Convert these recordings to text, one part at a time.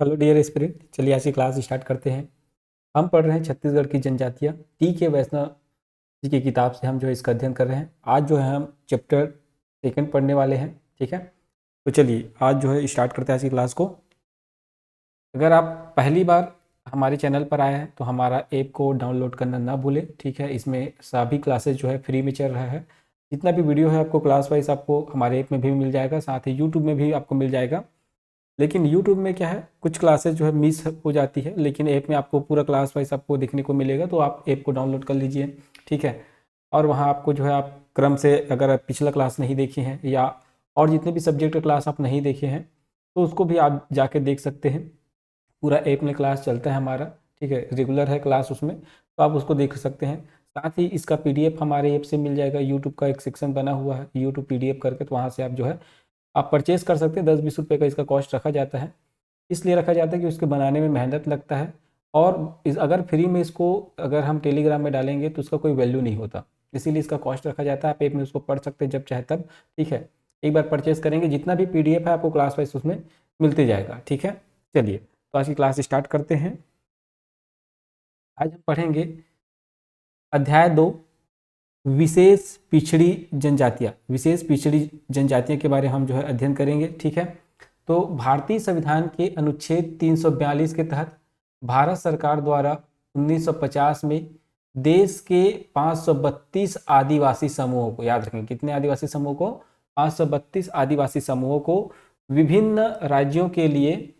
Hello dear spirit, चलिए आज की क्लास स्टार्ट करते हैं। हम पढ़ रहे हैं छत्तीसगढ़ की जनजातियाँ। टी के वैष्णव जी की किताब से हम जो है इसका अध्ययन कर रहे हैं। आज जो है हम चैप्टर सेकंड पढ़ने वाले हैं। ठीक है, तो चलिए आज जो है स्टार्ट करते हैं आज की क्लास को। अगर आप पहली बार हमारे चैनल पर आए हैं तो हमारा ऐप को डाउनलोड करना ना भूलें। ठीक है, इसमें सभी क्लासेस जो है फ्री में चल रहा है। जितना भी वीडियो है आपको क्लास वाइज आपको हमारे ऐप में भी मिल जाएगा, साथ ही यूट्यूब में भी आपको मिल जाएगा। लेकिन यूट्यूब में क्या है, कुछ क्लासेस जो है मिस हो जाती है, लेकिन ऐप में आपको पूरा क्लास वाइज आपको देखने को मिलेगा। तो आप ऐप को डाउनलोड कर लीजिए। ठीक है, और वहाँ आपको जो है आप क्रम से अगर आप पिछला क्लास नहीं देखे हैं या और जितने भी सब्जेक्ट का क्लास आप नहीं देखे हैं तो उसको भी आप जाके देख सकते हैं। पूरा ऐप में क्लास चलता है हमारा। ठीक है, रेगुलर है क्लास उसमें, तो आप उसको देख सकते हैं। साथ ही इसका पीडीएफ हमारे ऐप से मिल जाएगा। यूट्यूब का एक सेक्शन बना हुआ है यूट्यूब पीडीएफ करके, तो वहाँ से आप जो है आप परचेज कर सकते हैं। 10-20 रुपये का इसका कॉस्ट रखा जाता है। इसलिए रखा जाता है कि उसके बनाने में मेहनत लगता है। और अगर फ्री में इसको अगर हम टेलीग्राम में डालेंगे तो उसका कोई वैल्यू नहीं होता, इसीलिए इसका कॉस्ट रखा जाता है। आप ऐप में उसको पढ़ सकते हैं जब चाहे तब। ठीक है, एक बार परचेज करेंगे जितना भी पीडीएफ है आपको क्लास वाइज उसमें मिलते जाएगा। ठीक है, चलिए तो आज की क्लास स्टार्ट करते हैं। आज हम पढ़ेंगे अध्याय 2, विशेष पिछड़ी जनजातियाँ। विशेष पिछड़ी जनजातियों के बारे में हम जो है अध्ययन करेंगे। ठीक है, तो भारतीय संविधान के अनुच्छेद 342 के तहत भारत सरकार द्वारा 1950 में देश के 532 आदिवासी समूहों को, याद रखें कितने आदिवासी समूह को, 532 आदिवासी समूहों को विभिन्न राज्यों के लिए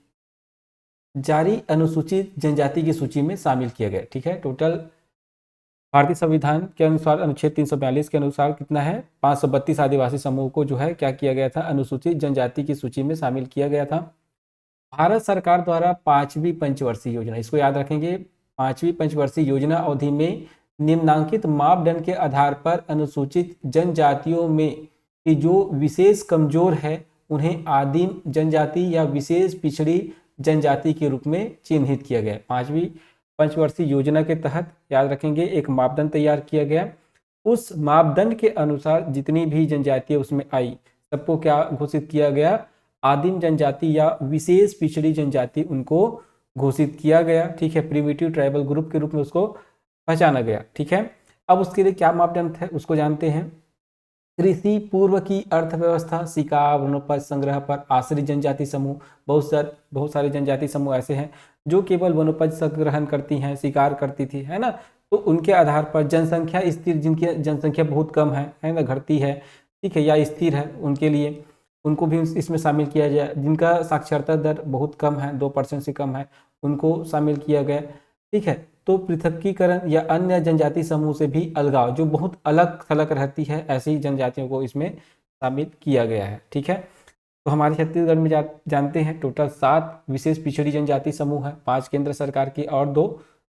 जारी अनुसूचित जनजाति की सूची में शामिल किया गया। ठीक है, टोटल भारतीय संविधान के अनुसार अनुच्छेद 342 के अनुसार कितना है, 532 आदिवासी समूह को जो है क्या किया गया था, अनुसूचित जनजाति की सूची में शामिल किया गया था। भारत सरकार द्वारा 5वीं पंचवर्षीय योजना, इसको याद रखेंगे, 5वीं पंचवर्षीय योजना अवधि में निम्नांकित मापदंड के आधार पर अनुसूचित जनजातियों में कि जो विशेष कमजोर है उन्हें आदिम जनजाति या विशेष पिछड़ी जनजाति के रूप में चिन्हित किया गया। 5वीं पंचवर्षीय योजना के तहत याद रखेंगे एक मापदंड तैयार किया गया। उस मापदंड के अनुसार जितनी भी जनजातियां उसमें आई सबको क्या घोषित किया गया, आदिम जनजाति या विशेष पिछड़ी जनजाति उनको घोषित किया गया। ठीक है, प्रिमिटिव ट्राइबल ग्रुप के रूप में उसको पहचाना गया। ठीक है, अब उसके लिए क्या मापदंड है उसको जानते हैं। कृषि पूर्व की अर्थव्यवस्था, शिकार वनोपज संग्रह पर आश्रित जनजाति समूह। बहुत सारे जनजाति समूह ऐसे हैं जो केवल वनोपज संग्रहण करती हैं, शिकार करती थी, है ना। तो उनके आधार पर जनसंख्या स्थिर, जिनकी जनसंख्या बहुत कम है ना, घटती है, ठीक है, या स्थिर है, उनके लिए उनको भी इसमें शामिल किया जाए। जिनका साक्षरता दर बहुत कम है, 2% से कम है, उनको शामिल किया गया। ठीक है, तो पृथकीकरण या अन्य जनजाति समूह से भी अलगाव, जो बहुत अलग थलग रहती है, ऐसी जनजातियों को इसमें शामिल किया गया है। ठीक है, तो हमारे छत्तीसगढ़ में जानते हैं टोटल 7 विशेष पिछड़ी जनजाति समूह है, 5 केंद्र सरकार की और 2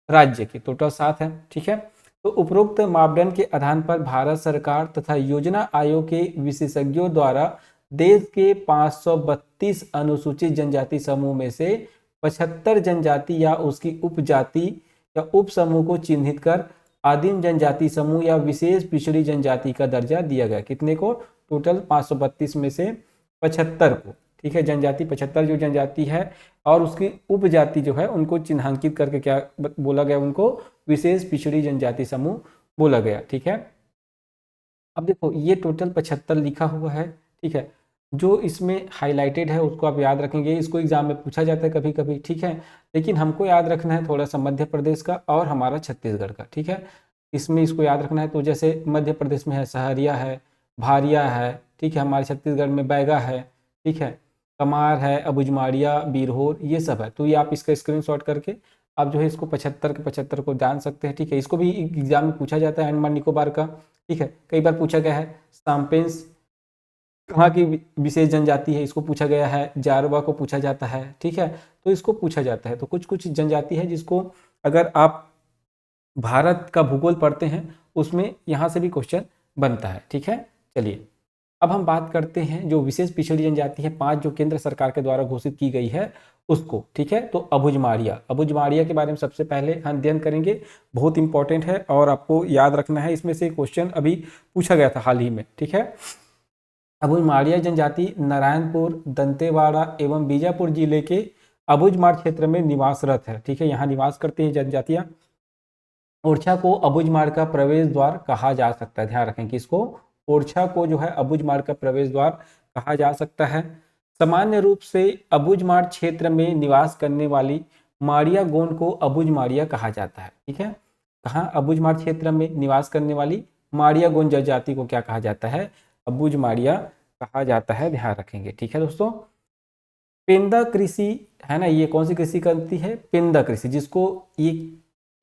राज्य की, टोटल 7 है। ठीक है, तो उपरोक्त मापदंड के आधार पर भारत सरकार तथा योजना आयोग के विशेषज्ञों द्वारा देश के 532 अनुसूचित जनजाति समूह में से 75 जनजाति या उसकी उपजाति या उप समूह को चिन्हित कर आदिम जनजाति समूह या विशेष पिछड़ी जनजाति का दर्जा दिया गया। कितने को, टोटल 532 में से 75 को। ठीक है, जनजाति 75 जो जनजाति है और उसकी उपजाति जो है उनको चिन्हांकित करके क्या बोला गया, उनको विशेष पिछड़ी जनजाति समूह बोला गया। ठीक है, अब देखो ये टोटल 75 लिखा हुआ है। ठीक है, जो इसमें हाईलाइटेड है उसको आप याद रखेंगे, इसको एग्जाम में पूछा जाता है कभी कभी। ठीक है, लेकिन हमको याद रखना है थोड़ा सा मध्य प्रदेश का और हमारा छत्तीसगढ़ का। ठीक है, इसमें इसको याद रखना है। तो जैसे मध्य प्रदेश में है सहरिया है, भारिया है, ठीक है, हमारे छत्तीसगढ़ में बैगा है, ठीक है, कमार है, अबुझमाड़िया, बीरहोर, ये सब है। तो ये आप इसका स्क्रीनशॉट करके आप जो है इसको 75 के 75 को जान सकते हैं। ठीक है, इसको भी एग्जाम में पूछा जाता है, अंडमान निकोबार का। ठीक है, कई बार पूछा गया है। साम्पेंस कहाँ की विशेष जनजाति है, इसको पूछा गया है। जारवा को पूछा जाता है। ठीक है, तो इसको पूछा जाता है। तो कुछ कुछ जनजाति है जिसको अगर आप भारत का भूगोल पढ़ते हैं उसमें यहाँ से भी क्वेश्चन बनता है। ठीक है, चलिए अब हम बात करते हैं जो विशेष पिछड़ी जनजाति है 5 जो केंद्र सरकार के द्वारा घोषित की गई है उसको। ठीक है, तो अबुझमाड़िया के बारे में सबसे पहले हम अध्ययन करेंगे। बहुत इंपॉर्टेंट है और आपको याद रखना है, इसमें से क्वेश्चन अभी पूछा गया था हाल ही में। ठीक है, अबुझमाड़िया जनजाति नारायणपुर, दंतेवाड़ा एवं बीजापुर जिले के अबुझमाड़ क्षेत्र में निवासरत है। ठीक है, यहाँ निवास करती हैं जनजातियां। ओरछा को अबुझमाड़ का प्रवेश द्वार कहा जा सकता है, ध्यान रखें कि इसको ओरछा को जो है अबुझमाड़ का प्रवेश द्वार कहा जा सकता है। सामान्य रूप से अबुझमाड़ क्षेत्र में निवास करने वाली माड़िया गोंड को अबुझमाड़िया कहा जाता है। ठीक है, कहाँ अबुझमाड़ क्षेत्र में निवास करने वाली माड़िया गोंड जनजाति को क्या कहा जाता है, अबुझमाड़िया कहा जाता है, ध्यान रखेंगे। ठीक है दोस्तों, पेंदा कृषि है ना, ये कौन सी कृषि करती है, पेंदा कृषि, जिसको ये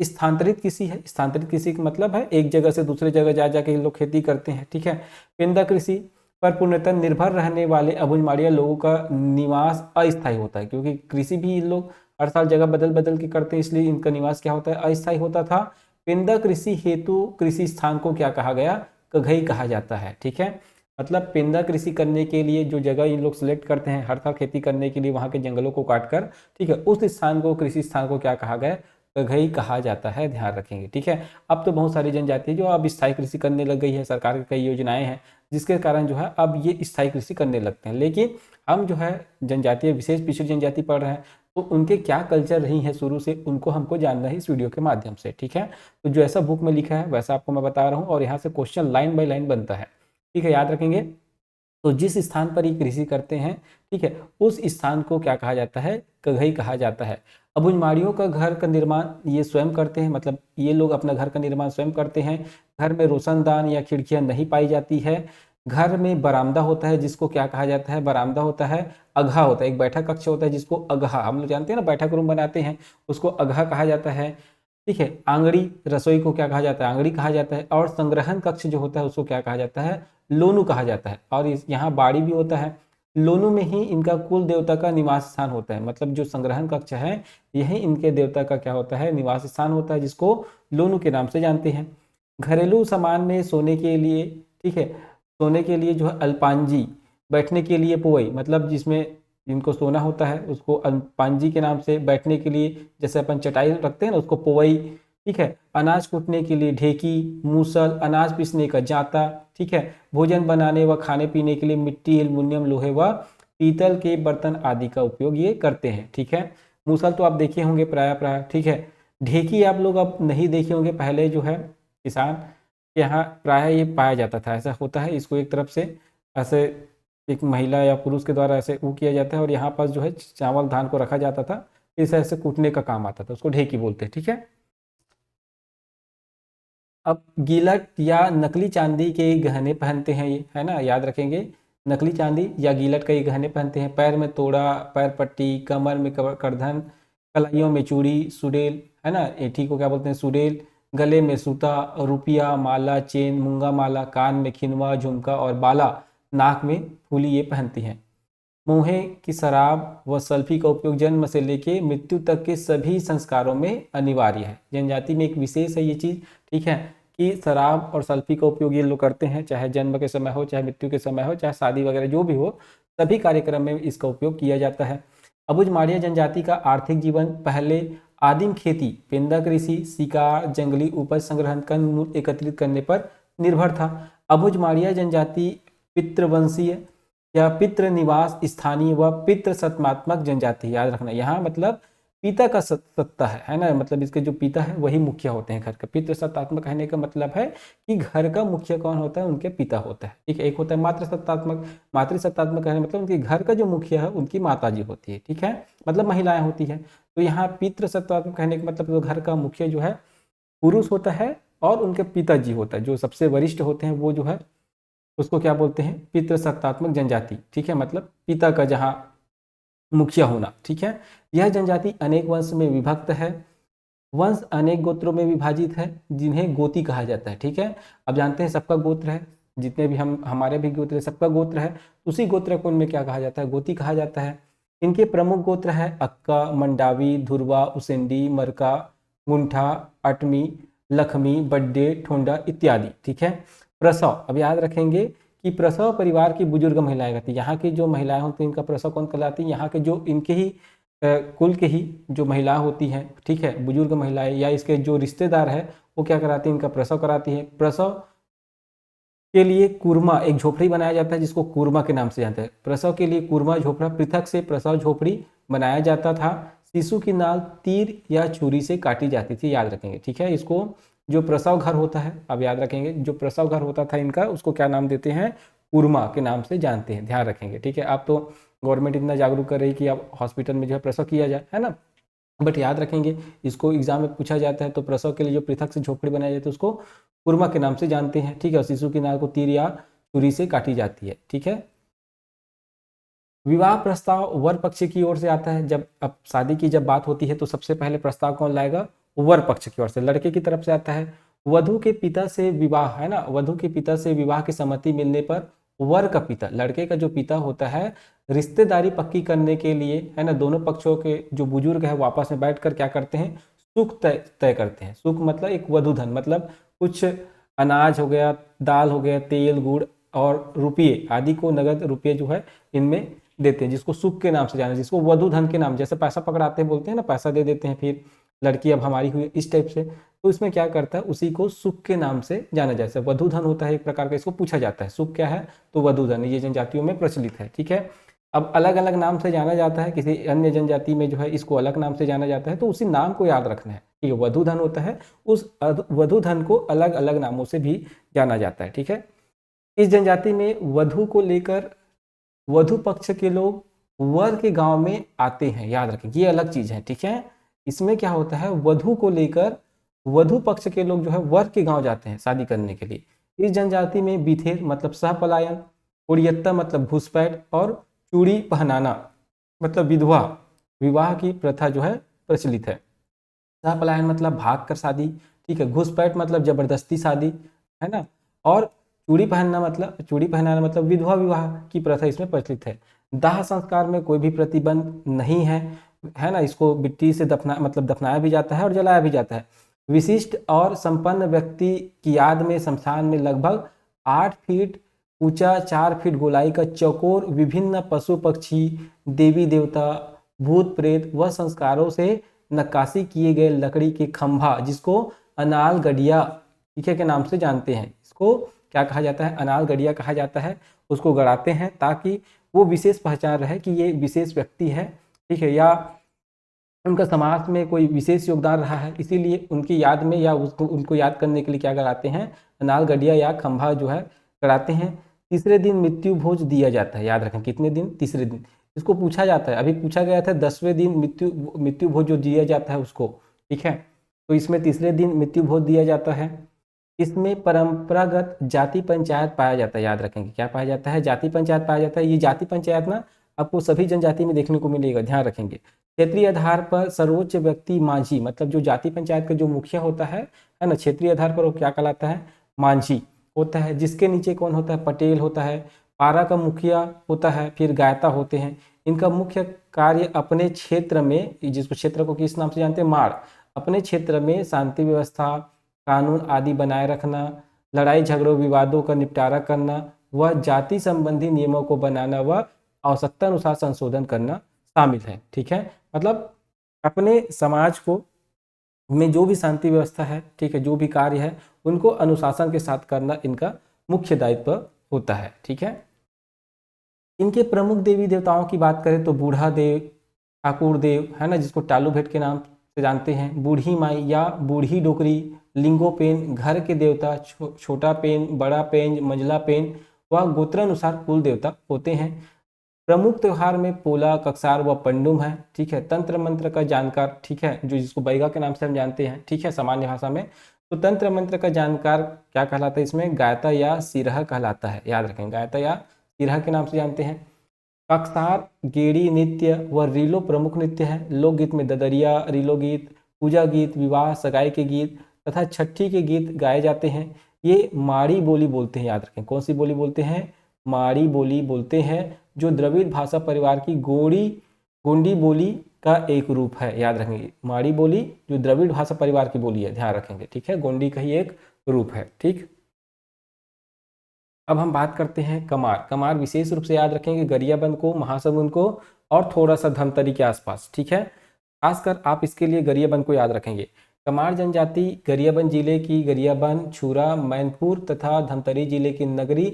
स्थानांतरित कृषि है। स्थानांतरित कृषि का मतलब है एक जगह से दूसरे जगह जा जाके लोग खेती करते हैं। ठीक है, पेंदा कृषि पर पूर्णतः निर्भर रहने वाले अबुझमाड़िया लोगों का निवास अस्थायी होता है, क्योंकि कृषि भी इन लोग हर साल जगह बदल बदल के करते हैं, इसलिए इनका निवास क्या होता है, अस्थायी होता था। पेंदा कृषि हेतु कृषि स्थान को क्या कहा गया, कघई कहा जाता है। ठीक है, मतलब पेंदा कृषि करने के लिए जो जगह इन लोग सेलेक्ट करते हैं हर साल खेती करने के लिए, वहां के जंगलों को काटकर, ठीक है, उस स्थान को, कृषि स्थान को क्या कहा गया, कघई कहा जाता है, ध्यान रखेंगे। ठीक है, अब तो बहुत सारी जनजाति है जो अब स्थायी कृषि करने लग गई है, सरकार की कई योजनाएं हैं जिसके कारण जो है अब ये स्थायी कृषि करने लगते हैं। लेकिन हम जो है जनजातीय विशेष पिछड़ी जनजाति पढ़ रहे हैं, तो उनके क्या कल्चर रही है शुरू से, उनको हमको जानना है इस वीडियो के माध्यम से। ठीक है, तो जो ऐसा बुक में लिखा है वैसा आपको मैं बता रहा हूँ, और यहाँ से क्वेश्चन लाइन बाय लाइन बनता है। ठीक है, याद रखेंगे। तो जिस स्थान पर ये कृषि करते हैं, ठीक है, उस स्थान को क्या कहा जाता है, कघई कहा जाता है। अबुझमाड़ियों का घर का निर्माण ये स्वयं करते हैं, मतलब ये लोग अपना घर का निर्माण स्वयं करते हैं। घर में रोशनदान या खिड़कियां नहीं पाई जाती है। घर में बरामदा होता है, जिसको क्या कहा जाता है, बरामदा होता है। अगहा होता है, एक बैठक कक्ष होता है जिसको अगहा, हम लोग जानते हैं ना, बैठक रूम बनाते हैं, उसको अगहा कहा जाता है। ठीक है, आंगड़ी, रसोई को क्या कहा जाता है, आंगड़ी कहा जाता है। और संग्रहण कक्ष जो होता है उसको क्या कहा जाता है, लोनु कहा जाता है। और यहाँ बाड़ी भी होता है। लोनु में ही इनका कुल देवता का निवास स्थान होता है, मतलब जो संग्रहण कक्ष है यही इनके देवता का क्या होता है, निवास स्थान होता है, जिसको लोनु के नाम से जानते हैं। घरेलू सामान में सोने के लिए, ठीक है, सोने के लिए जो है अल्पांजी, बैठने के लिए पोई, मतलब जिसमें जिनको सोना होता है उसको अल्पांजी के नाम से, बैठने के लिए जैसे अपन चटाई रखते हैं ना उसको पोई। ठीक है, अनाज कूटने के लिए ढेकी, मूसल, अनाज पीसने का जाता। ठीक है, भोजन बनाने व खाने पीने के लिए मिट्टी, एल्युमिनियम, लोहे व पीतल के बर्तन आदि का उपयोग ये करते हैं। ठीक है, मूसल तो आप देखे होंगे प्राय प्राय। ठीक है, ढेकी आप लोग अब नहीं देखे होंगे, पहले जो है किसान के यहाँ प्राय ये पाया जाता था। ऐसा होता है, इसको एक तरफ से ऐसे एक महिला या पुरुष के द्वारा ऐसे वो किया जाता है, और यहाँ पर जो है चावल धान को रखा जाता था, इस ऐसे कूटने का काम आता था, उसको ढेकी बोलते हैं। ठीक है, अब गिलट या नकली चांदी के गहने पहनते हैं ये, है ना, याद रखेंगे, नकली चांदी या गिलट का ये गहने पहनते हैं। पैर में तोड़ा, पैर पट्टी, कमर में करधन, कलाइयों में चूड़ी, सुडेल, है ना, एठी को क्या बोलते हैं, सुडेल, गले में सूता, रुपिया, माला, चेन, मूंगा माला, कान में खिनवा, झुमका और बाला, नाक में फूली ये पहनती हैं। मुँहे की शराब व सल्फी का उपयोग जन्म से लेके मृत्यु तक के सभी संस्कारों में अनिवार्य है। जनजाति में एक विशेष है ये चीज़। ठीक है, कि शराब और सल्फी का उपयोग ये लोग करते हैं, चाहे जन्म के समय हो, चाहे मृत्यु के समय हो, चाहे शादी वगैरह जो भी हो, सभी कार्यक्रम में इसका उपयोग किया जाता है। अबुझमाड़िया जनजाति का आर्थिक जीवन पहले आदिम खेती, पेंदा कृषि, शिकार, जंगली उपज संग्रहण, कंदमूल एकत्रित करने पर निर्भर था। अबुझमाड़िया जनजाति पितृवंशीय या पितृ निवास स्थानीय व पितृ सत्तात्मक जनजाति, याद रखना, यहाँ मतलब पिता का सत्ता है ना, मतलब इसके जो पिता है वही मुखिया होते हैं घर का। पितृ सत्तात्मक कहने का मतलब है कि घर का मुखिया कौन होता है, उनके पिता होता है। ठीक है, एक होता है मातृ सत्तात्मक। मातृ सत्तात्मक कहने मतलब उनके घर का जो मुखिया है उनकी माता जी होती है। ठीक है, मतलब महिलाएं होती है। तो यहाँ पितृ सत्तात्मक कहने का मतलब घर का मुखिया जो है पुरुष होता है, और उनके पिताजी होता है, जो सबसे वरिष्ठ होते हैं वो जो है उसको क्या बोलते हैं, पितृसत्तात्मक जनजाति। ठीक है, मतलब पिता का जहाँ मुखिया होना। ठीक है, यह जनजाति अनेक वंश में विभक्त है। वंश अनेक गोत्रों में विभाजित है, जिन्हें गोती कहा जाता है। ठीक है, अब जानते हैं सबका गोत्र है, जितने भी हम हमारे भी गोत्र है, सबका गोत्र है, उसी गोत्र को उनमें क्या कहा जाता है, गोती कहा जाता है। इनके प्रमुख गोत्र है अक्का, मंडावी, धुरवा, उसेंडी, मरका, गुंठा, अटमी, लखमी, बड्डे, ठोंडा इत्यादि। ठीक है, प्रसव, अब याद रखेंगे कि प्रसव परिवार की बुजुर्ग महिलाएं करती है। यहाँ की जो महिलाएं होती हैं इनका प्रसव कौन कहलाती है, यहाँ के जो इनके ही कुल के ही जो महिला होती हैं, ठीक है, बुजुर्ग महिलाएं या इसके जो रिश्तेदार है वो क्या कराती है, इनका प्रसव कराती है। प्रसव के लिए कूरमा, एक झोपड़ी बनाया जाता है जिसको कूरमा के नाम से जानते हैं। प्रसव के लिए कूरमा झोपड़ा, पृथक से प्रसव झोपड़ी बनाया जाता था। शिशु की नाल तीर या छुरी से काटी जाती थी, याद रखेंगे, ठीक है। इसको जो प्रसव घर होता है, अब याद रखेंगे, जो प्रसव घर होता था इनका, उसको क्या नाम देते हैं, उर्मा के नाम से जानते हैं, ध्यान रखेंगे, ठीक है। अब तो गवर्नमेंट इतना जागरूक कर रही है कि अब हॉस्पिटल में जो है प्रसव किया जाए, है ना, बट याद रखेंगे इसको एग्जाम में पूछा जाता है तो प्रसव के लिए जो पृथक से झोपड़ी बनाई जाती है उसको कुरमा के नाम से जानते हैं, ठीक है। और शिशु की नाल को तीर या छुरी से काटी जाती है, ठीक है। विवाह प्रस्ताव वर पक्ष की ओर से आता है। जब अब शादी की जब बात होती है तो सबसे पहले प्रस्ताव कौन लाएगा, वर पक्ष की ओर से, लड़के की तरफ से आता है। वधु के पिता से विवाह, है ना, वधु के पिता से विवाह की सहमति मिलने पर वर का पिता, लड़के का जो पिता होता है, रिश्तेदारी पक्की करने के लिए, है ना, दोनों पक्षों के जो बुजुर्ग है वो आपस में बैठकर क्या करते हैं, सुख तय तय करते हैं। सुख मतलब एक वधु धन, मतलब कुछ अनाज हो गया, दाल हो गया, तेल गुड़ और रुपये आदि को, नगद रुपये जो है इनमें देते हैं, जिसको सुख के नाम से जाना, जिसको वधु धन के नाम, जैसे पैसा पकड़ाते हैं, बोलते हैं ना, पैसा दे देते हैं, फिर लड़की अब हमारी हुई, इस टाइप से। तो इसमें क्या करता है, उसी को सुख के नाम से जाना जाता है। वधु धन होता है एक प्रकार का, इसको पूछा जाता है सुख क्या है, तो वधु धन, ये जनजातियों में प्रचलित है, ठीक है। अब अलग अलग नाम से जाना जाता है, किसी अन्य जनजाति में जो है इसको अलग नाम से जाना जाता है, तो उसी नाम को याद रखना है, ठीक है। वधु धन होता है, उस वधु धन को अलग अलग नामों से भी जाना जाता है, ठीक है। इस जनजाति में वधु को लेकर वधु पक्ष के लोग वर के गांव में आते हैं, याद रखें, ये अलग चीज है, ठीक है। इसमें क्या होता है, वधु को लेकर वधु पक्ष के लोग जो है वर के गांव जाते हैं शादी करने के लिए। इस जनजाति में बिथेर मतलब सहपलायन, उड़ियत्ता मतलब घुसपैठ, और चूड़ी पहनाना मतलब विधवा विवाह की प्रथा जो है प्रचलित है। सहपलायन मतलब भाग कर शादी, ठीक है। घुसपैठ मतलब जबरदस्ती शादी, है ना। और चूड़ी पहनाना मतलब विधवा विवाह की प्रथा इसमें प्रचलित है। दाह संस्कार में कोई भी प्रतिबंध नहीं है ना। इसको मिट्टी से दफनाया भी जाता है और जलाया भी जाता है। विशिष्ट और संपन्न व्यक्ति की याद में शमशान में लगभग 8 फीट ऊंचा, 4 फीट गोलाई का चौकोर विभिन्न पशु पक्षी, देवी देवता, भूत प्रेत व संस्कारों से नक्काशी किए गए लकड़ी के खंभा, जिसको अनाल गडिया, ठीक है, के नाम से जानते हैं। इसको क्या कहा जाता है, अनाल गडिया कहा जाता है। उसको गड़ाते हैं ताकि वो विशेष पहचान रहे कि ये विशेष व्यक्ति है, ठीक है, या उनका समाज में कोई विशेष योगदान रहा है, इसीलिए उनकी याद में या उसको उनको याद करने के लिए क्या कराते हैं, अनाल गडिया या खंभा जो है कराते हैं। तीसरे दिन मृत्यु भोज दिया जाता है, याद रखें, कितने दिन, तीसरे दिन। इसको पूछा जाता है, अभी पूछा गया था 10वें दिन मृत्यु भोज जो दिया जाता है उसको, ठीक है। तो इसमें तीसरे दिन मृत्यु भोज दिया जाता है। इसमें परंपरागत जाति पंचायत पाया जाता है, याद रखेंगे, क्या पाया जाता है, जाति पंचायत पाया जाता है। ये जाति पंचायत ना आपको सभी जनजाति में देखने को मिलेगा, ध्यान रखेंगे। क्षेत्रीय आधार पर सर्वोच्च व्यक्ति मांझी, मतलब जो जाति पंचायत का जो मुखिया होता है ना, क्षेत्रीय आधार पर वो क्या कहलाता है, मांझी होता है। जिसके नीचे कौन होता है, पटेल होता है। पारा का मुखिया होता है, फिर गायता होते हैं। इनका मुख्य कार्य अपने क्षेत्र में, जिसको क्षेत्र को किस नाम से जानते हैं, माड़, अपने क्षेत्र में शांति व्यवस्था, कानून आदि बनाए रखना, लड़ाई झगड़ों विवादों का निपटारा करना व जाति संबंधी नियमों को बनाना व आवश्यकता अनुसार संशोधन करना शामिल है, ठीक है। मतलब अपने समाज को में जो भी शांति व्यवस्था है, ठीक है, जो भी कार्य है उनको अनुशासन के साथ करना इनका मुख्य दायित्व होता है, ठीक है। इनके प्रमुख देवी देवताओं की बात करें तो बूढ़ा देव, ठाकुर देव, है ना, जिसको टालू भेट के नाम से जानते हैं, बूढ़ी माई या बूढ़ी डोकरी, लिंगोपेन घर के देवता, छोटा पेन, बड़ा पेन, मंझला पेन व गोत्रानुसार कुल देवता होते हैं। प्रमुख त्योहार में पोला, कक्सार व पंडुम है, ठीक है। तंत्र मंत्र का जानकार, ठीक है, जो जिसको बैगा के नाम से हम जानते हैं, ठीक है, सामान्य भाषा में। तो तंत्र मंत्र का जानकार क्या कहलाता है, इसमें गायता या सिरहा कहलाता है, याद रखें, गायता या सिरहा के नाम से जानते हैं। कक्सार गेड़ी नृत्य व रीलो प्रमुख नृत्य है। लोकगीत में ददरिया, रीलो गीत, पूजा गीत, विवाह सगाई के गीत तथा छठी के गीत गाए जाते हैं। ये माड़ी बोली बोलते हैं, याद रखें, कौन सी बोली बोलते हैं, माड़ी बोली बोलते हैं, जो द्रविड़ भाषा परिवार की गोंडी बोली का एक रूप है, याद रखेंगे। माड़ी बोली जो द्रविड़ भाषा परिवार की बोली है, ध्यान रखेंगे, ठीक है, गोंडी का ही एक रूप है, ठीक। अब हम बात करते हैं कमार। कमार विशेष रूप से याद रखेंगे गरियाबंद को, महासमुंद को और थोड़ा सा धमतरी के आसपास, ठीक है। खासकर आप इसके लिए गरियाबंद को याद रखेंगे। कमार जनजाति गरियाबंद जिले की गरियाबंद, छुरा, मैनपुर तथा धमतरी जिले की नगरी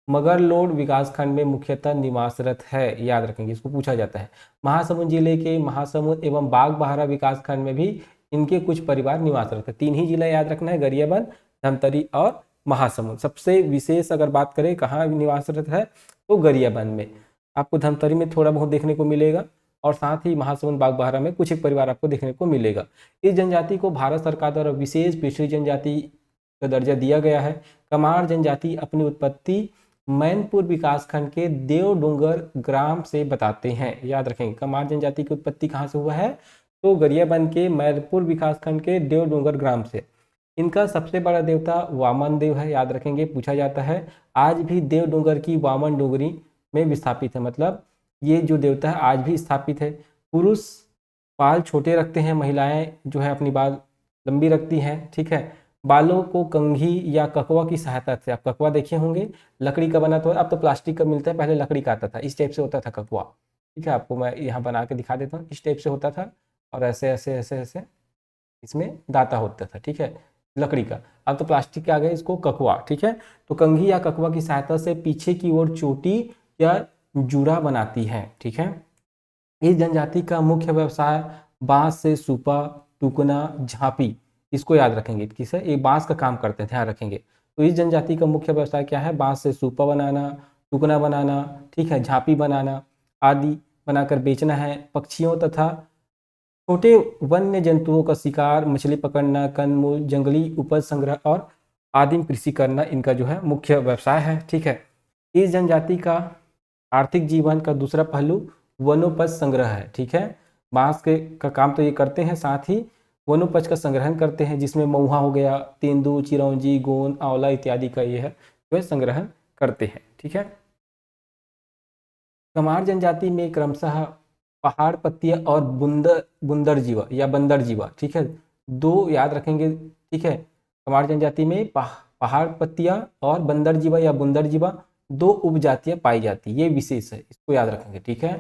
मगरलोड विकासखंड में मुख्यतः निवासरत है, याद रखेंगे, इसको पूछा जाता है। महासमुंद जिले के महासमुंद एवं बागबाहरा विकासखंड में भी इनके कुछ परिवार निवासरत है। 3 ही जिला याद रखना है, गरियाबंद, धमतरी और महासमुंद। सबसे विशेष अगर बात करें कहाँ निवासरत है तो गरियाबंद में। आपको धमतरी में थोड़ा बहुत देखने को मिलेगा और साथ ही महासमुंद बागबाहरा में कुछ एक परिवार आपको देखने को मिलेगा। इस जनजाति को भारत सरकार द्वारा विशेष पिछड़ी जनजाति का दर्जा दिया गया है। कमार जनजाति अपनी उत्पत्ति मैनपुर विकासखंड के देवडूंगर ग्राम से बताते हैं, याद रखेंगे। कमार जनजाति की उत्पत्ति कहाँ से हुआ है तो गरियाबंद के मैनपुर विकासखंड के देवडूंगर ग्राम से। इनका सबसे बड़ा देवता वामन देव है, याद रखेंगे, पूछा जाता है। आज भी देवडूंगर की वामन डोगरी में विस्थापित है, मतलब ये जो देवता है आज भी स्थापित है। पुरुष बाल छोटे रखते हैं, महिलाएं जो है अपनी बाल लंबी रखती हैं, ठीक है। बालों को कंघी या ककवा की सहायता से, आप ककवा देखे होंगे, लकड़ी का बना तो अब तो प्लास्टिक का मिलता है, पहले लकड़ी का आता था, इस टाइप से होता था ककवा, ठीक है। आपको मैं यहाँ बना के दिखा देता हूँ, इस टाइप से होता था और ऐसे ऐसे ऐसे ऐसे इसमें दाता होता था, ठीक है, लकड़ी का। अब तो प्लास्टिक के आ गए, इसको ककवा, ठीक है। तो कंघी या ककवा की सहायता से पीछे की ओर चोटी या जूड़ा बनाती है, ठीक है। इस जनजाति का मुख्य व्यवसाय बांस से सूपा, टुकना, झांपी, इसको याद रखेंगे, किसे, ये बांस का काम करते हैं, ध्यान रखेंगे। तो इस जनजाति का मुख्य व्यवसाय क्या है, बांस से सूपा बनाना, टुकना बनाना, ठीक है, झांपी बनाना आदि बनाकर बेचना है। पक्षियों तथा छोटे वन्य जंतुओं का शिकार, मछली पकड़ना, कंदमूल, जंगली उपज संग्रह और आदिम कृषि करना इनका जो है मुख्य व्यवसाय है, ठीक है। इस जनजाति का आर्थिक जीवन का दूसरा पहलू वनोपज संग्रह है, ठीक है। बांस के का काम तो ये करते हैं, साथ ही वनोपज का संग्रहण करते हैं, जिसमें महुआ हो गया, तेंदू, चिरौंजी, गोंद, आंवला इत्यादि का ये है जो है संग्रहण करते हैं, ठीक है। कमार जनजाति में क्रमशः पहाड़ पत्तियां और बुंदर जीवा या बंदर जीवा, ठीक है, दो याद रखेंगे, ठीक है। कमार जनजाति में पहाड़ पत्तियां और बंदर जीवा या बुंदर जीवा दो उपजातियां पाई जाती, ये विशेष है, इसको याद रखेंगे, ठीक है।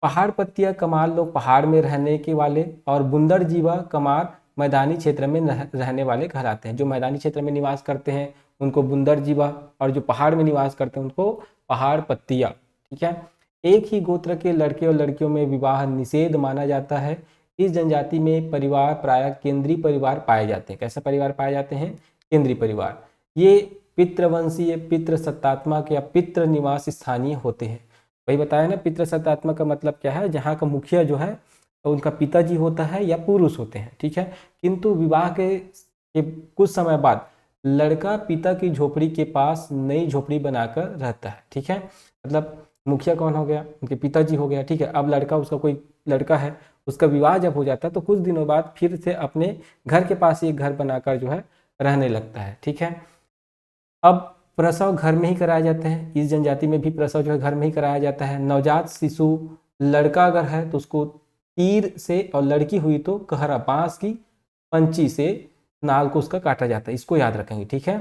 पहाड़ पत्तियां कमार लोग पहाड़ में रहने के वाले और बुंदर जीवा कमार मैदानी क्षेत्र में रहने वाले कहलाते हैं। जो मैदानी क्षेत्र में निवास करते हैं उनको बुंदर जीवा और जो पहाड़ में निवास करते हैं उनको पहाड़ पत्तियां, ठीक है। एक ही गोत्र के लड़के और लड़कियों में विवाह निषेध माना जाता है। इस जनजाति में परिवार प्रायः केंद्रीय परिवार पाए जाते हैं। कैसे परिवार पाए जाते हैं, केंद्रीय परिवार। ये पितृवंशीय, पितृ सत्तात्मक या पितृ निवास स्थानीय होते हैं। वही बताया ना, पितृ सत्तात्मक का मतलब क्या है, जहाँ का मुखिया जो है उनका पिताजी होता है या पुरुष होते हैं, ठीक है। किंतु विवाह के कुछ समय बाद लड़का पिता की झोपड़ी के पास नई झोपड़ी बनाकर रहता है, ठीक है। मतलब मुखिया कौन हो गया, उनके पिताजी हो गया, ठीक है। अब लड़का, उसका कोई लड़का है, उसका विवाह जब हो जाता है तो कुछ दिनों बाद फिर से अपने घर के पास ही एक घर बनाकर जो है रहने लगता है, ठीक है। अब प्रसव घर में ही कराया जाता है, इस जनजाति में भी प्रसव जो है घर में ही कराया जाता है। नवजात शिशु लड़का अगर है तो उसको तीर से और लड़की हुई तो कहरा, बांस की पंची से नाल को उसका काटा जाता है, इसको याद रखेंगे, ठीक है।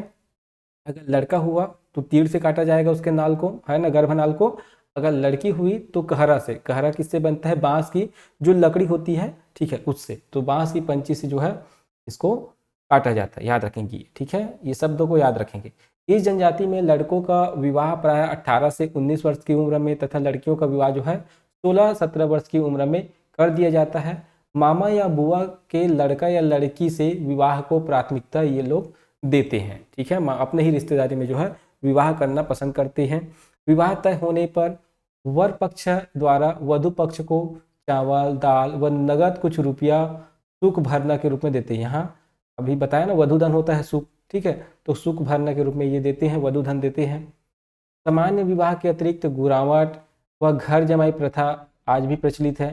अगर लड़का हुआ तो तीर से काटा जाएगा उसके नाल को, है ना, गर्भनाल को। अगर लड़की हुई तो कहरा से, कहरा किससे बनता है, बांस की जो लकड़ी होती है, ठीक है, उससे। तो बांस की पंची से जो है इसको काटा जाता है, याद रखेंगे, ठीक है, ये शब्दों को याद रखेंगे। इस जनजाति में लड़कों का विवाह प्राय 18 से 19 वर्ष की उम्र में तथा लड़कियों का विवाह जो है 16-17 वर्ष की उम्र में कर दिया जाता है। मामा या बुआ के लड़का या लड़की से विवाह को प्राथमिकता ये लोग देते हैं, ठीक है। अपने ही रिश्तेदारी में जो है विवाह करना पसंद करते हैं। विवाह तय होने पर वर पक्ष द्वारा वधु पक्ष को चावल, दाल व नगद कुछ रुपया सुख भरना के रूप में देते हैं। यहाँ अभी बताया ना, वधुधन होता है सुख, ठीक है, तो सुख भरना के रूप में ये देते हैं, वधुधन देते हैं। सामान्य विवाह के अतिरिक्त गुरावट व घर जमाई प्रथा आज भी प्रचलित है।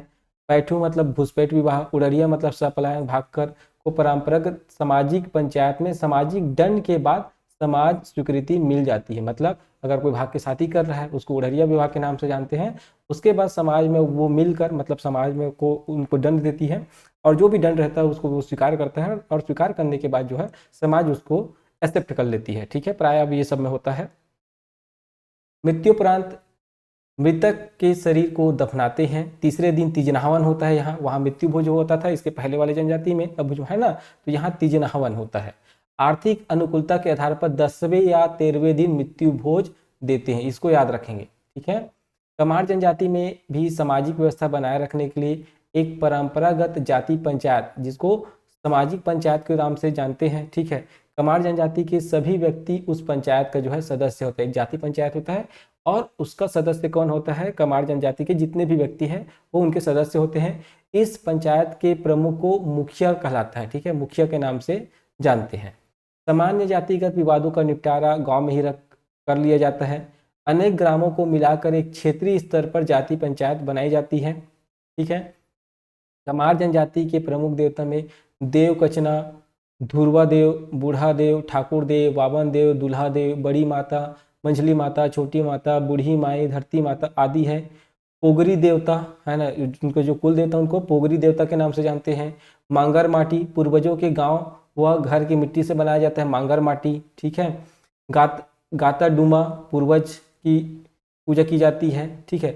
पैठू मतलब घुसपैठ विवाह, उड़रिया मतलब सपलायन भागकर को परंपरागत सामाजिक पंचायत में सामाजिक दंड के बाद समाज स्वीकृति मिल जाती है। मतलब अगर कोई भाग के शादी कर रहा है उसको उड़रिया विवाह के नाम से जानते हैं। उसके बाद समाज में वो मिलकर, मतलब समाज में को उनको दंड देती है और जो भी दंड रहता है उसको वो स्वीकार करता है और स्वीकार करने के बाद जो है समाज उसको एक्सेप्ट कर लेती है, ठीक है। प्राय अब ये सब में होता है। मृत्युपरांत मृतक के शरीर को दफनाते हैं। तीसरे दिन तीजनाहवन होता है यहाँ, वहाँ मृत्यु भोज होता था इसके पहले वाले जनजाति में, अब जो है ना तो यहाँ तीजनाहवन होता है। आर्थिक अनुकूलता के आधार पर 10वें या 13वें दिन मृत्यु भोज देते हैं, इसको याद रखेंगे। ठीक है, कमार जनजाति में भी सामाजिक व्यवस्था बनाए रखने के लिए एक परंपरागत जाति पंचायत, जिसको सामाजिक पंचायत के नाम से जानते हैं, ठीक है, कमार जनजाति के सभी व्यक्ति उस पंचायत का जो है सदस्य होता है। एक जाति पंचायत होता है और उसका सदस्य कौन होता है, कमार जनजाति के जितने भी व्यक्ति हैं वो उनके सदस्य होते हैं। इस पंचायत के प्रमुख को मुखिया कहलाता है, ठीक है, मुखिया के नाम से जानते हैं। सामान्य जातिगत विवादों का निपटारा गांव में ही रख कर लिया जाता है। अनेक ग्रामों को मिलाकर एक क्षेत्रीय स्तर पर जाति पंचायत बनाई जाती है। ठीक है, कमार जनजाति के प्रमुख देवता में देव कचना, धुरवा देव, बूढ़ा देव, ठाकुर देव, वामन देव, दुल्हा देव, बड़ी माता, मंझली माता, छोटी माता, बूढ़ी माई, धरती माता आदि है। पोगरी देवता है ना, उनके जो कुल देवता उनको पोगरी देवता के नाम से जानते हैं। मांगर माटी, पूर्वजों के गांव वह घर की मिट्टी से बनाया जाता है, मांगर माटी। ठीक है, गाता डूमा, पूर्वज की पूजा की जाती है। ठीक है,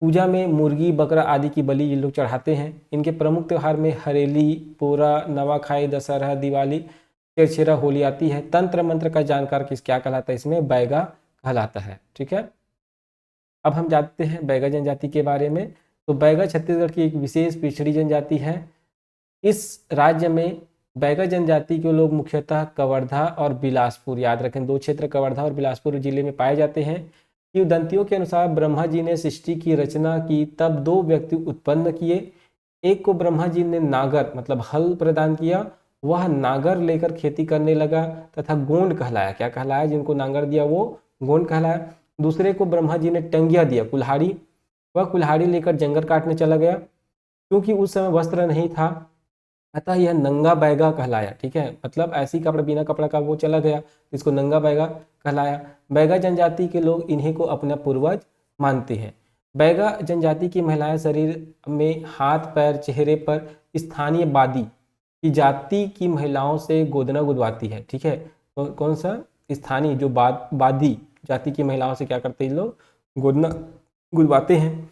पूजा में मुर्गी बकरा आदि की बलि ये लोग चढ़ाते हैं। इनके प्रमुख त्यौहार में हरेली, पोरा, नवाखाई, दशहरा, दिवाली, छेरछेरा, होली आती है। तंत्र मंत्र का जानकार किस क्या कहलाता है, इसमें बैगा कहलाता है। ठीक है, अब हम जानते हैं बैगा जनजाति के बारे में। तो बैगा छत्तीसगढ़ की एक विशेष पिछड़ी जनजाति है। इस राज्य में बैगा जनजाति के लोग मुख्यतः कवर्धा और बिलासपुर, याद रखें 2 क्षेत्र कवर्धा और बिलासपुर जिले में पाए जाते हैं। किंवदंतियों के अनुसार ब्रह्मा जी ने सृष्टि की रचना की, तब 2 व्यक्ति उत्पन्न किए। एक को ब्रह्मा जी ने नागर मतलब हल प्रदान किया, वह नागर लेकर खेती करने लगा तथा गोंड कहलाया। क्या कहलाया, जिनको नागर दिया वो गोंड कहलाया। दूसरे को ब्रह्मा जी ने टंगिया दिया, कुल्हाड़ी, वह कुल्हाड़ी लेकर जंगल काटने चला गया। क्योंकि उस समय वस्त्र नहीं था अतः यह नंगा बैगा कहलाया। ठीक है, मतलब ऐसी कपड़ा बिना कपड़ा का वो चला गया, इसको नंगा बैगा कहलाया। बैगा जनजाति के लोग इन्हीं को अपना पूर्वज मानते हैं। बैगा जनजाति की महिलाएं शरीर में, हाथ पैर, चेहरे पर स्थानीय बादी की जाति की महिलाओं से गोदना गुदवाती है। ठीक है, तो कौन सा स्थानीय जो बादी जाति की महिलाओं से क्या करते हैं लोग, गोदना गुदवाते हैं।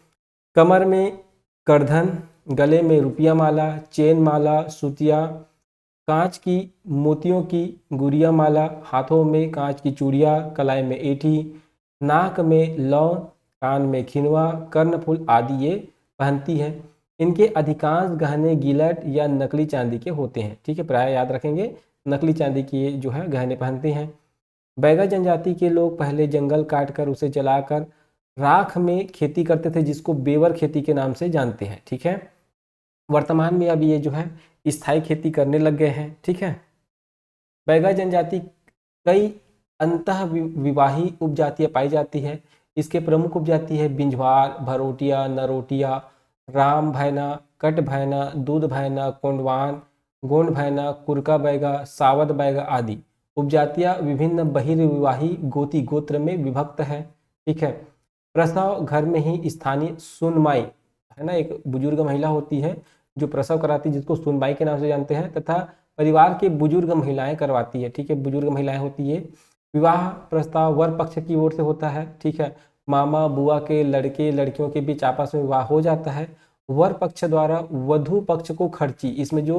कमर में करधन, गले में रुपया माला, चेन माला, सुतिया, कांच की मोतियों की गुड़िया माला, हाथों में कांच की चूड़ियाँ, कलाई में एठी, नाक में लौ, कान में खिनवा, कर्णफूल आदि ये पहनती है। इनके अधिकांश गहने गिलट या नकली चांदी के होते हैं। ठीक है, प्राय याद रखेंगे नकली चांदी की ये जो है गहने पहनते हैं। बैगा जनजाति के लोग पहले जंगल काटकर उसे जलाकर राख में खेती करते थे, जिसको बेवर खेती के नाम से जानते हैं। ठीक है, वर्तमान में अब ये जो है स्थायी खेती करने लग गए हैं। ठीक है, बैगा जनजाति कई अंतः विवाही उपजातियां पाई जाती है। इसके प्रमुख उपजाति है बिंझवार, भरोटिया, नरोटिया, राम भैना, कट भैना, दूध भैना, कोंडवान, गोंड भैना, कुरका बैगा, सावद बैगा आदि। उपजातियां विभिन्न बहिर्विवाही गोती गोत्र में विभक्त है। ठीक है, प्रसव घर में ही स्थानीय सुनमाई है ना, एक बुजुर्ग महिला होती है जो प्रसव कराती है, जिसको सुनमाई के नाम से जानते हैं, तथा परिवार के बुजुर्ग महिलाएं करवाती है। ठीक है, बुजुर्ग महिलाएं होती है। विवाह प्रस्ताव वर पक्ष की ओर से होता है। ठीक है, मामा बुआ के लड़के लड़कियों के बीच आपस में विवाह हो जाता है। वर पक्ष द्वारा वधु पक्ष को खर्ची, इसमें जो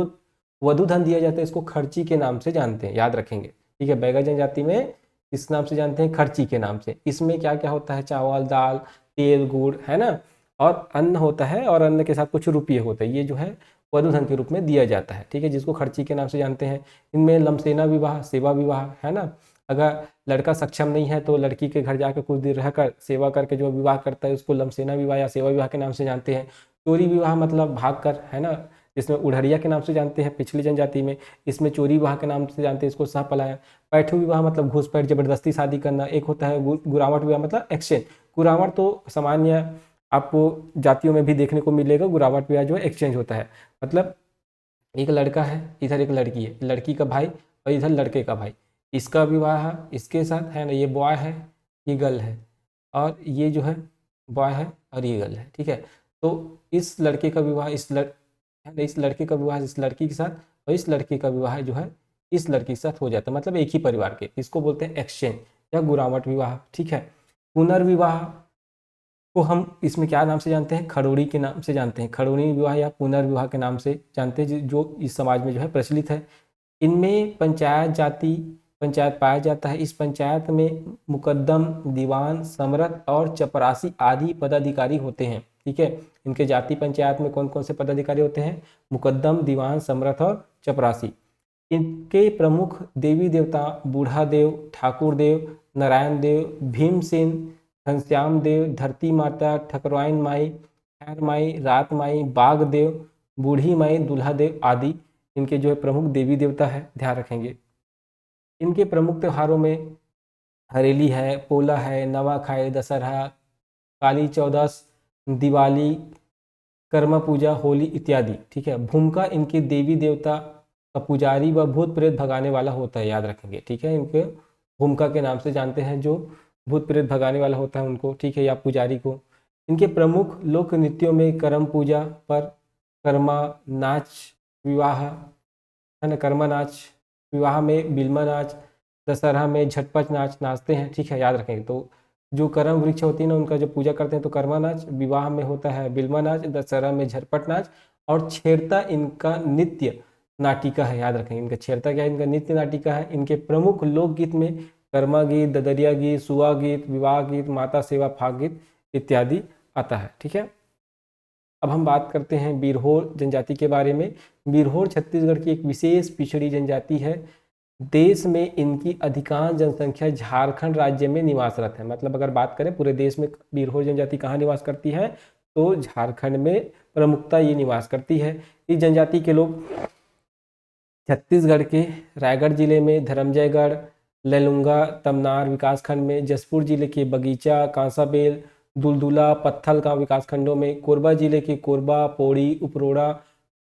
वधु धन दिया जाता है इसको खर्ची के नाम से जानते हैं, याद रखेंगे। ठीक है, बैगा जनजाति में इस नाम से जानते हैं, खर्ची के नाम से। इसमें क्या क्या होता है, चावल, दाल, तेल, गुड़ है ना, और अन्न होता है, और अन्न के साथ कुछ रुपये होते हैं। ये जो है वधु धन के रूप में दिया जाता है। ठीक है, जिसको खर्ची के नाम से जानते हैं। इनमें लमसेना विवाह, सेवा विवाह है ना, अगर लड़का सक्षम नहीं है तो लड़की के घर जाकर कुछ देर रहकर सेवा करके जो विवाह करता है उसको लमसेना विवाह या सेवा विवाह के नाम से जानते हैं। चोरी विवाह मतलब भाग कर है ना, जिसमें उड़हरिया के नाम से जानते हैं पिछली जनजाति में। इसमें चोरी विवाह के नाम से जानते हैं इसको सहपलायन। पैठू विवाह मतलब घूसपैठ जबरदस्ती शादी करना। एक होता है गुरावट विवाह मतलब एक्सचेंज। गुरावट तो सामान्य आपको जातियों में भी देखने को मिलेगा। गुरावट विवाह जो है एक्सचेंज होता है, मतलब एक लड़का है, इधर एक लड़की है, लड़की का भाई और इधर लड़के का भाई, इसका विवाह इसके साथ है ना, ये बॉय है ये गर्ल है, और ये जो है बॉय है और ये गर्ल है। ठीक है, तो इस लड़के का विवाह इस लड़के का विवाह इस लड़की के साथ, और इस लड़के का विवाह जो है इस लड़की के साथ हो जाता है, मतलब एक ही परिवार के। इसको बोलते हैं एक्सचेंज या गुरावट विवाह। ठीक है, पुनर्विवाह को हम इसमें क्या नाम से जानते हैं, खड़ोड़ी के नाम से जानते हैं। खड़ोड़ी विवाह या पुनर्विवाह के नाम से जानते हैं, जो इस समाज में जो है प्रचलित है। इनमें पंचायत जाति पंचायत पाया जाता है। इस पंचायत में मुकद्दम, दीवान, समरथ और चपरासी आदि पदाधिकारी होते हैं। ठीक है, इनके जाति पंचायत में कौन कौन से पदाधिकारी होते हैं? मुकद्दम, दीवान, समरथ और चपरासी। इनके प्रमुख देवी देवता बूढ़ा देव, ठाकुर देव, नारायण देव, भीमसेन, घनश्याम देव, धरती माता, ठकुराइन माई, खैर माई, रात माई, बाग देव, बूढ़ी माई, दूल्हा देव आदि इनके जो है प्रमुख देवी देवता है, ध्यान रखेंगे। इनके प्रमुख त्योहारों में हरेली है, पोला है, नवाखाई, दशहरा, काली चौदस, दिवाली, कर्मा पूजा, होली इत्यादि। ठीक है, भूमिका इनके देवी देवता का पुजारी व भूत प्रेत भगाने वाला होता है, याद रखेंगे। ठीक है, इनके भूमिका के नाम से जानते हैं, जो भूत प्रेत भगाने वाला होता है उनको, ठीक है, या पुजारी को। इनके प्रमुख लोक नृत्यों में करम पूजा पर कर्मा नाच, विवाह है ना, कर्मा नाच, विवाह में बिल्मा नाच, दशहरा में झटपट नाच नाचते हैं। ठीक है, याद रखेंगे। तो जो करम वृक्ष होती है ना, उनका जो पूजा करते हैं तो कर्मा नाच, विवाह में होता है बिल्मा नाच, दशहरा में झटपट नाच, और छेड़ता इनका नित्य नाटिका है, याद रखेंगे। इनका छेड़ता क्या है? इनका नित्य नाटिका है। इनके प्रमुख लोकगीत में कर्मा गीत, ददरिया गीत, सुआ गीत, विवाह गीत, माता सेवा फाग गीत इत्यादि आता है। ठीक है, अब हम बात करते हैं बिरहोर जनजाति के बारे में। बिरहोर छत्तीसगढ़ की एक विशेष पिछड़ी जनजाति है। देश में इनकी अधिकांश जनसंख्या झारखंड राज्य में निवासरत है। मतलब अगर बात करें पूरे देश में बिरहोर जनजाति कहाँ निवास करती है, तो झारखंड में प्रमुखता ये निवास करती है। इस जनजाति के लोग छत्तीसगढ़ के रायगढ़ जिले में धरमजयगढ़, लैलूंगा, तमनार विकासखंड में, जसपुर जिले के बगीचा, कांसाबेल, दुलदुला, पत्थल गांव विकासखंडों में, कोरबा जिले के कोरबा, पौड़ी, उपरोड़ा,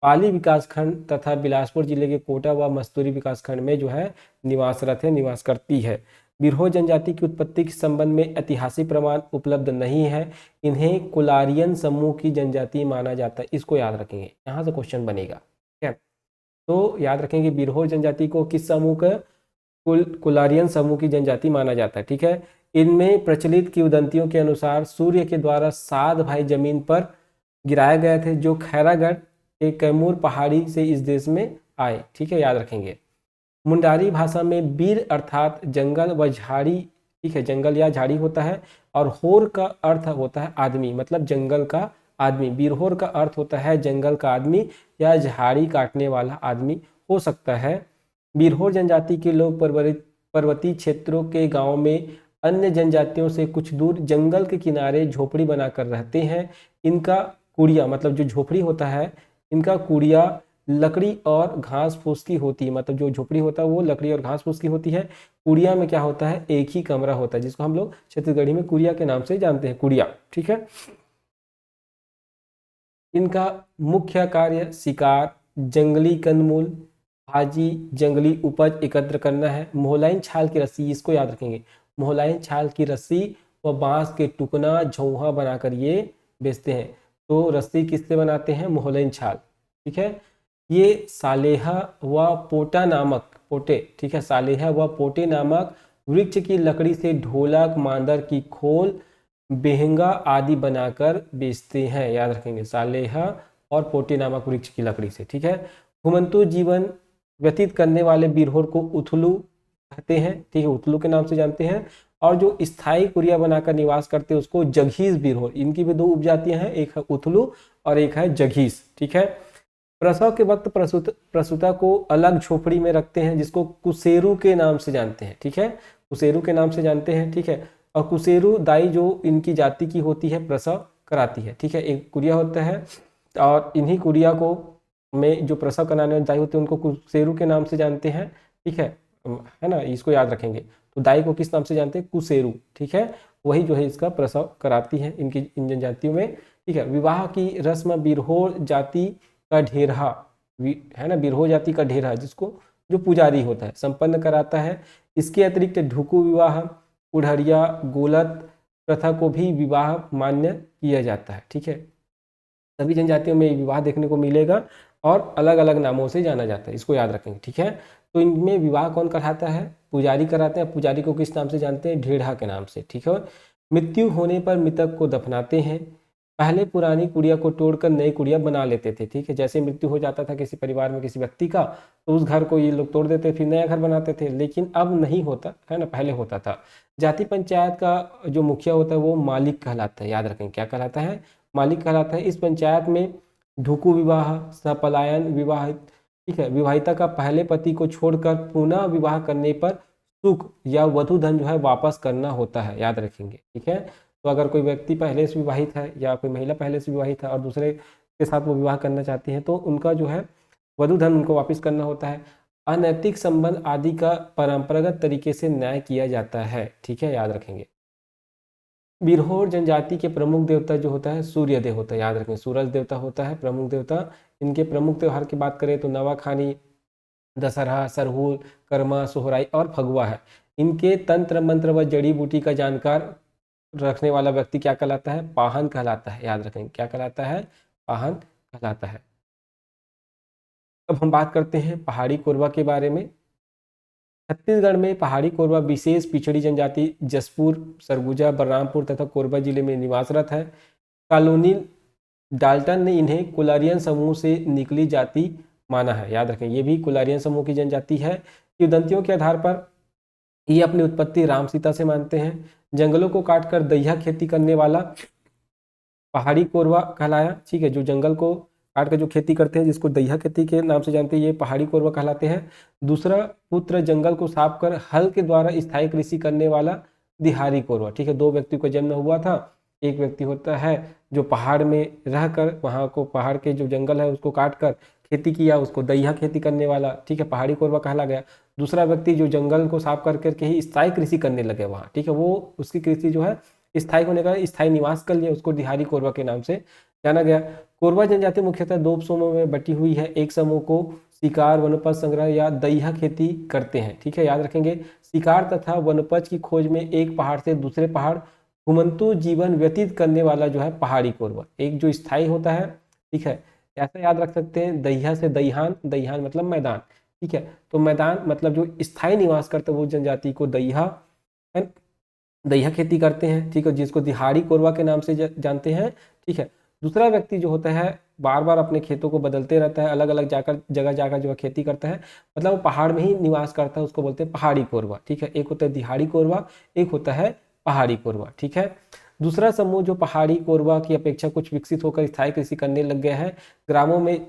पाली विकासखंड तथा बिलासपुर जिले के कोटा व मस्तूरी विकासखंड में जो है निवासरत है, निवास करती है। बिरहोर जनजाति की उत्पत्ति के संबंध में ऐतिहासिक प्रमाण उपलब्ध नहीं है। इन्हें कुलारियन समूह की जनजाति माना जाता है। इसको याद रखेंगे, यहाँ से क्वेश्चन बनेगा। ठीक है, तो याद रखेंगे बिरहोर जनजाति को किस समूह का? कुलारियन समूह की जनजाति माना जाता है। ठीक है, इनमें प्रचलित किंवदंतियों के अनुसार सूर्य के द्वारा 7 भाई जमीन पर गिराए गए थे, जो खैरागढ़ के कैमूर पहाड़ी से इस देश में आए। ठीक है, याद रखेंगे। मुंडारी भाषा में बीर अर्थात जंगल व झाड़ी, ठीक है, जंगल या झाड़ी होता है, और होर का अर्थ होता है आदमी, मतलब जंगल का आदमी। बिरहोर का अर्थ होता है जंगल का आदमी या झाड़ी काटने वाला आदमी हो सकता है। बिरहोर जनजाति के लोग पर्वतीय क्षेत्रों के गांव में अन्य जनजातियों से कुछ दूर जंगल के किनारे झोपड़ी बनाकर रहते हैं। इनका कुड़िया, मतलब जो झोपड़ी होता है, इनका कुड़िया लकड़ी और घास फूस की होती है। मतलब जो झोपड़ी होता है वो लकड़ी और घास फूस की होती है। कुड़िया में क्या होता है? एक ही कमरा होता है, जिसको हम लोग छत्तीसगढ़ी में कुड़िया के नाम से जानते हैं, कुड़िया। ठीक है, इनका मुख्य कार्य शिकार, जंगली कंदमूल, भाजी, जंगली उपज एकत्र करना है। मोहलाइन छाल की रस्सी, इसको याद रखेंगे, मोहलाइन छाल की रस्सी व बांस के टुकना झोंहा बनाकर ये बेचते हैं। तो रस्सी किससे बनाते हैं? मोहलाइन छाल। ठीक है, ये सालेहा व पोटा नामक, पोटे, ठीक है, सालेहा व पोटे नामक वृक्ष की लकड़ी से ढोलक, मांदर की खोल, बेहंगा आदि बनाकर बेचते हैं। याद रखेंगे, सालेहा और पोटे नामक वृक्ष की लकड़ी से। ठीक है, घुमंतु जीवन व्यतीत करने वाले बिरहोर को उथलू कहते हैं। ठीक है, उथलू के नाम से जानते हैं। और जो स्थायी कुरिया बनाकर निवास करते हैं उसको जघीस बिरहोर। इनकी भी 2 उपजातियां हैं, एक है उथलू और एक है जघीस। ठीक है, प्रसव के वक्त प्रसूता को अलग झोपड़ी में रखते हैं, जिसको कुसेरू के नाम से जानते हैं। ठीक है, कुसेरू के नाम से जानते हैं। ठीक है, और कुसेरू दाई जो इनकी जाति की होती है प्रसव कराती है। ठीक है, एक कुरिया होता है और इन्हीं कुरिया को में जो प्रसव कराने वाली दाई होती है उनको कुसेरू के नाम से जानते हैं। ठीक है ना, इसको याद रखेंगे। तो दाई को किस नाम से जानते हैं? कुसेरू। ठीक है, वही जो है इसका प्रसव कराती है इनकी इन जनजातियों में। ठीक है, विवाह की रस्म बिरहोर जाति का ढेरहा, है ना, बिरहोर जाति का ढेरहा, जिसको जो पुजारी होता है संपन्न कराता है। इसके अतिरिक्त ढुकू विवाह, उड़हरिया, गोलत प्रथा को भी विवाह मान्य किया जाता है। ठीक है, सभी जनजातियों में विवाह देखने को मिलेगा और अलग अलग नामों से जाना जाता है, इसको याद रखेंगे। ठीक है, तो इनमें विवाह कौन कराता है? पुजारी कराते हैं। पुजारी को किस नाम से जानते हैं? ढेढ़ा के नाम से। ठीक है, मृत्यु होने पर मृतक को दफनाते हैं। पहले पुरानी कुड़िया को तोड़कर नई कुड़िया बना लेते थे। ठीक है, जैसे मृत्यु हो जाता था किसी परिवार में किसी व्यक्ति का, तो उस घर को ये लोग तोड़ देते फिर नया घर बनाते थे, लेकिन अब नहीं होता है ना, पहले होता था। जाति पंचायत का जो मुखिया होता है वो मालिक कहलाता है, याद रखें क्या कहलाता है, मालिक कहलाता है। इस पंचायत में ढुकू विवाह, सपलायन विवाह, ठीक है, विवाहिता का पहले पति को छोड़कर पुनः विवाह करने पर सुख या वधु धन जो है वापस करना होता है, याद रखेंगे। ठीक है, तो अगर कोई व्यक्ति पहले से विवाहित है या कोई महिला पहले से विवाहित है और दूसरे के साथ वो विवाह करना चाहती हैं, तो उनका जो है वधु धन उनको वापस करना होता है। अनैतिक संबंध आदि का परंपरागत तरीके से न्याय किया जाता है। ठीक है, याद रखेंगे। बिरहोर जनजाति के प्रमुख देवता जो होता है सूर्य देव होता है, याद रखें, सूरज देवता होता है प्रमुख देवता। इनके प्रमुख त्योहार की बात करें तो नवाखानी, दशहरा, सरहुल, कर्मा, सोहराई और फगुआ है। इनके तंत्र मंत्र व जड़ी बूटी का जानकार रखने वाला व्यक्ति क्या कहलाता है, पाहन कहलाता है, याद रखें क्या कहलाता है, पाहन कहलाता है। अब हम बात करते हैं पहाड़ी कोरबा के बारे में। छत्तीसगढ़ में पहाड़ी कोरबा विशेष पिछड़ी जनजाति जसपुर, सरगुजा, बलरामपुर तथा कोरबा जिले में निवासरत है। कॉलोनी डाल्टन ने इन्हें कुलारियन समूह से निकली जाति माना है, याद रखें ये भी कुलारियन समूह की जनजाति है। किंवदंतियों के आधार पर ये अपनी उत्पत्ति राम सीता से मानते हैं। जंगलों को काटकर दहिया खेती करने वाला पहाड़ी कोरवा कहलाया। ठीक है, जो जंगल को काट कर जो खेती करते हैं जिसको दहिया खेती के नाम से जानते हैं, ये पहाड़ी कोरवा कहलाते हैं। दूसरा पुत्र जंगल को साफ कर हल के द्वारा स्थायी कृषि करने वाला दिहाड़ी कोरवा। ठीक है, दो व्यक्ति को जन्म हुआ था, एक व्यक्ति होता है जो पहाड़ में रहकर वहाँ को पहाड़ के जो जंगल है उसको काट कर खेती किया, उसको दहिया खेती करने वाला, ठीक है, पहाड़ी कोरवा कहला गया। दूसरा व्यक्ति जो जंगल को साफ कर करके ही स्थायी कृषि करने लगे वहाँ, ठीक है, वो उसकी कृषि जो है स्थायी होने का स्थायी निवास कर लिया, उसको दिहाड़ी कोरवा के नाम से जाना गया। कोरवा जनजाति मुख्यतः दो समूहों में बटी हुई है। एक समूह को शिकार, वनोपज संग्रह या दहिया खेती करते हैं। ठीक है, याद रखेंगे, शिकार तथा वनोपज की खोज में एक पहाड़ से दूसरे पहाड़ घुमंतु जीवन व्यतीत करने वाला जो है पहाड़ी कोरवा। एक जो स्थायी होता है, ठीक है, ऐसा याद रख सकते हैं, दहिया से दहियान, दहियान मतलब मैदान। ठीक है, तो मैदान मतलब जो स्थायी निवास करते हैं वो जनजाति को दहिया है, दहिया खेती करते हैं। ठीक है, जिसको दिहाड़ी कोरवा के नाम से जानते हैं। ठीक है, दूसरा व्यक्ति जो होता है बार बार अपने खेतों को बदलते रहता है, अलग अलग जाकर जगह जाकर जो है खेती करता है, मतलब वो पहाड़ में ही निवास करता है, उसको बोलते हैं पहाड़ी कोरवा। ठीक है, एक होता है दिहाड़ी कोरवा, एक होता है पहाड़ी कोरवा। ठीक है, दूसरा समूह जो पहाड़ी कोरवा की अपेक्षा कुछ विकसित होकर स्थायी कृषि करने लग गया है, ग्रामों में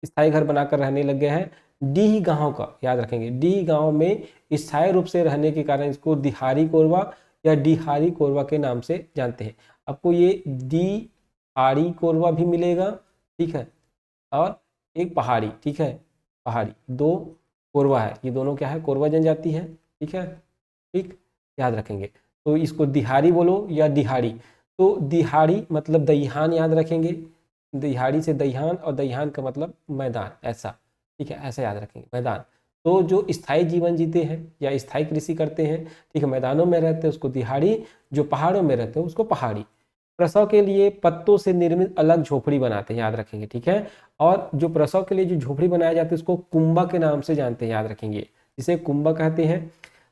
स्थायी घर बनाकर रहने लग गया है। डीह गांव का याद रखेंगे, डीह गांव में स्थायी रूप से रहने के कारण इसको दिहाड़ी कोरवा या दिहाड़ी कोरवा के नाम से जानते हैं। आपको ये दिहाड़ी कोरवा भी मिलेगा, ठीक है, और एक पहाड़ी, ठीक है, पहाड़ी, दो कोरवा है, ये दोनों क्या है, कोरवा जनजाति है। ठीक है, ठीक, याद रखेंगे। तो इसको दिहाड़ी बोलो या दिहाड़ी, तो दिहाड़ी मतलब दहियान, याद रखेंगे, दिहाड़ी से दहियान और दहियान का मतलब मैदान, ऐसा। ठीक है, ऐसा याद रखेंगे, मैदान। तो जो स्थायी जीवन जीते हैं या स्थायी कृषि करते हैं, ठीक है, मैदानों में रहते हैं उसको दिहाड़ी, जो पहाड़ों में रहते हैं उसको पहाड़ी। प्रसव के लिए पत्तों से निर्मित अलग झोपड़ी बनाते हैं, याद रखेंगे। ठीक है, और जो प्रसव के लिए जो झोपड़ी बनाया जाता है उसको कुंबा के नाम से जानते हैं, याद रखेंगे, जिसे कुंबा कहते हैं।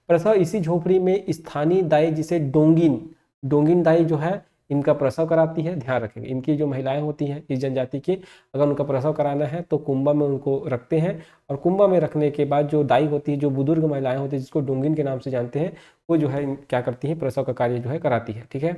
प्रसव इसी झोपड़ी में स्थानीय दाई जिसे डोंगिन, डोंगिन दाई जो है इनका प्रसव कराती है। ध्यान रखेंगे, इनकी जो महिलाएं होती हैं इस जनजाति की, अगर उनका प्रसव कराना है तो कुंबा में उनको रखते हैं, और कुंबा में रखने के बाद जो दाई होती है, जो बुजुर्ग महिलाएं होती है जिसको डोंगिन के नाम से जानते हैं, वो जो है क्या करती है, प्रसव का कार्य जो है कराती है। ठीक है,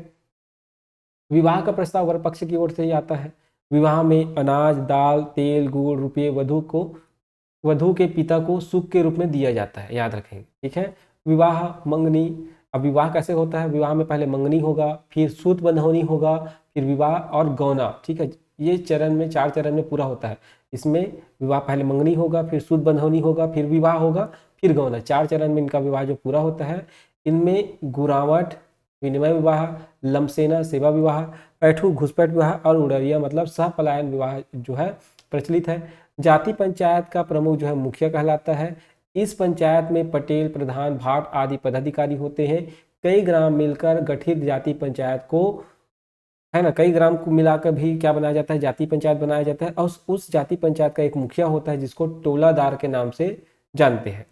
विवाह का प्रस्ताव वर पक्ष की ओर से ही आता है। विवाह में अनाज, दाल, तेल, गुड़, रुपये वधु के पिता को सुख के रूप में दिया जाता है, याद रखेंगे। ठीक है, विवाह मंगनी, अब विवाह कैसे होता है, विवाह में पहले मंगनी होगा, फिर सूत बंधौनी होगा, फिर विवाह और गौना। ठीक है, ये चरण में, 4 चरण में पूरा होता है। इसमें विवाह पहले मंगनी होगा, फिर सूत बंधौनी होगा, फिर विवाह होगा, फिर गौना। 4 चरण में इनका विवाह जो पूरा होता है। इनमें गुरावट विनिमय विवाह, लमसेना सेवा विवाह, पैठू घुसपैठ विवाह और उड़रिया मतलब सहपलायन विवाह जो है प्रचलित है। जाति पंचायत का प्रमुख जो है मुखिया कहलाता है। इस पंचायत में पटेल, प्रधान, भाट आदि पदाधिकारी होते हैं। कई ग्राम मिलकर गठित जाति पंचायत को, है ना, कई ग्राम को मिलाकर भी क्या बनाया जाता है, जाति पंचायत बनाया जाता है। और उस जाति पंचायत का एक मुखिया होता है जिसको टोलादार के नाम से जानते हैं।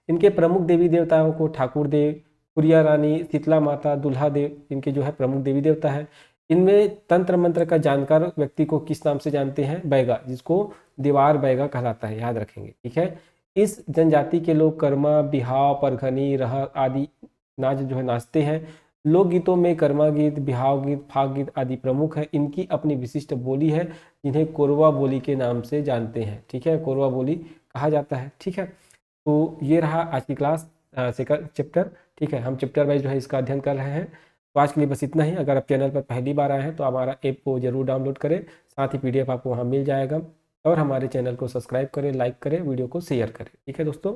इनके प्रमुख देवी देवताओं को ठाकुर देव, कुरिया रानी, शीतला माता, दुल्हा देव, इनके जो है प्रमुख देवी देवता है। इनमें तंत्र मंत्र का जानकार व्यक्ति को किस नाम से जानते हैं? बैगा, जिसको दीवार बैगा कहलाता है, याद रखेंगे। ठीक है, इस जनजाति के लोग कर्मा, बिहाव, परघनी, रह आदि नाच जो है नाचते हैं। लोकगीतों में कर्मा गीत, बिहाव गीत, फाग गीत आदि प्रमुख है। इनकी अपनी विशिष्ट बोली है जिन्हें कोरवा बोली के नाम से जानते हैं। ठीक है, कोरवा बोली कहा जाता है। ठीक है, तो ये रहा आज की क्लास, सेकंड चैप्टर। ठीक है, हम चैप्टर वाइज जो है इसका अध्ययन कर रहे हैं। तो आज के लिए बस इतना ही। अगर आप चैनल पर पहली बार आए हैं तो हमारा ऐप को जरूर डाउनलोड करें, साथ ही PDF आपको वहाँ मिल जाएगा। और हमारे चैनल को सब्सक्राइब करें, लाइक करें, वीडियो को शेयर करें। ठीक है दोस्तों।